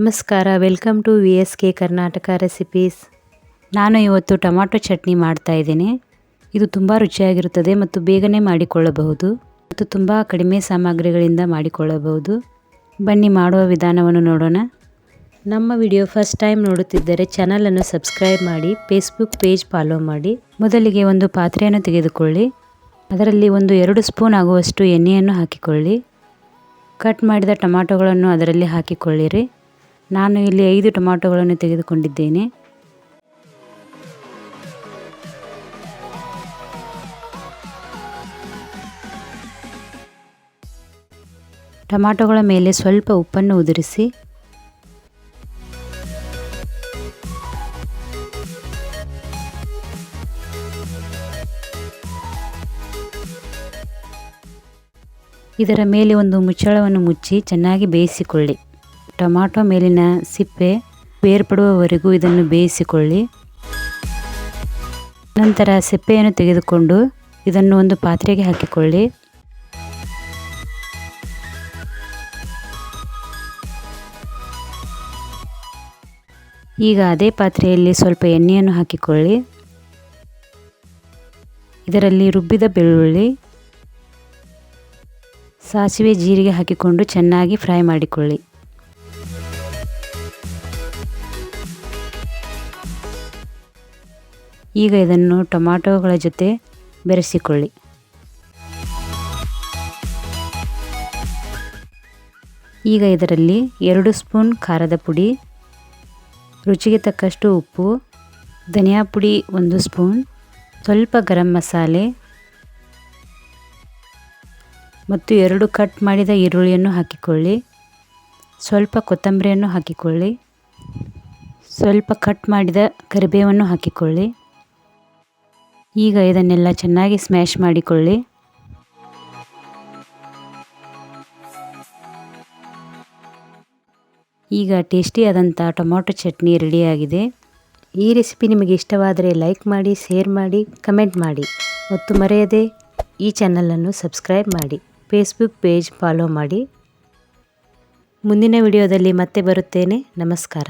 ನಮಸ್ಕಾರ, welcome to VSK Karnataka recipes. ನಾನು ಇವತ್ತು ಟೊಮಾಟೊ ಚಟ್ನಿ ಮಾಡ್ತಾ ಇದ್ದೀನಿ. ಇದು ತುಂಬ ರುಚಿಯಾಗಿರುತ್ತದೆ ಮತ್ತು ಬೇಗನೆ ಮಾಡಿಕೊಳ್ಳಬಹುದು ಮತ್ತು ತುಂಬ ಕಡಿಮೆ ಸಾಮಗ್ರಿಗಳಿಂದ ಮಾಡಿಕೊಳ್ಳಬಹುದು. ಬನ್ನಿ ಮಾಡುವ ವಿಧಾನವನ್ನು ನೋಡೋಣ. ನಮ್ಮ ವಿಡಿಯೋ ಫಸ್ಟ್ ಟೈಮ್ ನೋಡುತ್ತಿದ್ದರೆ ಚಾನಲನ್ನು ಸಬ್ಸ್ಕ್ರೈಬ್ ಮಾಡಿ, ಫೇಸ್ಬುಕ್ ಪೇಜ್ ಫಾಲೋ ಮಾಡಿ. ಮೊದಲಿಗೆ ಒಂದು ಪಾತ್ರೆಯನ್ನು ತೆಗೆದುಕೊಳ್ಳಿ. ಅದರಲ್ಲಿ 2 ಸ್ಪೂನ್ ಆಗುವಷ್ಟು ಎಣ್ಣೆಯನ್ನು ಹಾಕಿಕೊಳ್ಳಿ. ಕಟ್ ಮಾಡಿದ ಟೊಮಾಟೊಗಳನ್ನು ಅದರಲ್ಲಿ ಹಾಕಿಕೊಳ್ಳಿರಿ. ನಾನು ಇಲ್ಲಿ 5 ಟೊಮಾಟೊಗಳನ್ನು ತೆಗೆದುಕೊಂಡಿದ್ದೇನೆ. ಟೊಮಾಟೊಗಳ ಮೇಲೆ ಸ್ವಲ್ಪ ಉಪ್ಪನ್ನು ಉದುರಿಸಿ ಇದರ ಮೇಲೆ ಒಂದು ಮುಚ್ಚಳವನ್ನು ಮುಚ್ಚಿ ಚೆನ್ನಾಗಿ ಬೇಯಿಸಿಕೊಳ್ಳಿ. ಟೊಮಾಟೊ ಮೇಲಿನ ಸಿಪ್ಪೆ ಬೇರ್ಪಡುವವರೆಗೂ ಇದನ್ನು ಬೇಯಿಸಿಕೊಳ್ಳಿ. ನಂತರ ಸಿಪ್ಪೆಯನ್ನು ತೆಗೆದುಕೊಂಡು ಇದನ್ನು ಒಂದು ಪಾತ್ರೆಗೆ ಹಾಕಿಕೊಳ್ಳಿ. ಈಗ ಅದೇ ಪಾತ್ರೆಯಲ್ಲಿ ಸ್ವಲ್ಪ ಎಣ್ಣೆಯನ್ನು ಹಾಕಿಕೊಳ್ಳಿ. ಇದರಲ್ಲಿ ರುಬ್ಬಿದ ಬೆಳ್ಳುಳ್ಳಿ, ಸಾಸಿವೆ, ಜೀರಿಗೆ ಹಾಕಿಕೊಂಡು ಚೆನ್ನಾಗಿ ಫ್ರೈ ಮಾಡಿಕೊಳ್ಳಿ. ಈಗ ಇದನ್ನು ಟೊಮಾಟೊಗಳ ಜೊತೆ ಬೆರೆಸಿಕೊಳ್ಳಿ. ಈಗ ಇದರಲ್ಲಿ 2 ಸ್ಪೂನ್ ಖಾರದ ಪುಡಿ, ರುಚಿಗೆ ತಕ್ಕಷ್ಟು ಉಪ್ಪು, ಧನಿಯಾ ಪುಡಿ 1 ಸ್ಪೂನ್, ಸ್ವಲ್ಪ ಗರಂ ಮಸಾಲೆ ಮತ್ತು 2 ಕಟ್ ಮಾಡಿದ ಈರುಳ್ಳಿಯನ್ನು ಹಾಕಿಕೊಳ್ಳಿ. ಸ್ವಲ್ಪ ಕೊತ್ತಂಬರಿಯನ್ನು ಹಾಕಿಕೊಳ್ಳಿ. ಸ್ವಲ್ಪ ಕಟ್ ಮಾಡಿದ ಕರಿಬೇವನ್ನು ಹಾಕಿಕೊಳ್ಳಿ. ಈಗ ಇದನ್ನೆಲ್ಲ ಚೆನ್ನಾಗಿ ಸ್ಮ್ಯಾಶ್ ಮಾಡಿಕೊಳ್ಳಿ. ಈಗ ಟೇಸ್ಟಿಯಾದಂಥ ಟೊಮಾಟೊ ಚಟ್ನಿ ರೆಡಿಯಾಗಿದೆ. ಈ ರೆಸಿಪಿ ನಿಮಗೆ ಇಷ್ಟವಾದರೆ ಲೈಕ್ ಮಾಡಿ, ಶೇರ್ ಮಾಡಿ, ಕಮೆಂಟ್ ಮಾಡಿ ಮತ್ತು ಮರೆಯದೆ ಈ ಚಾನಲನ್ನು ಸಬ್ಸ್ಕ್ರೈಬ್ ಮಾಡಿ, ಫೇಸ್ಬುಕ್ ಪೇಜ್ ಫಾಲೋ ಮಾಡಿ. ಮುಂದಿನ ವಿಡಿಯೋದಲ್ಲಿ ಮತ್ತೆ ಬರುತ್ತೇನೆ. ನಮಸ್ಕಾರ.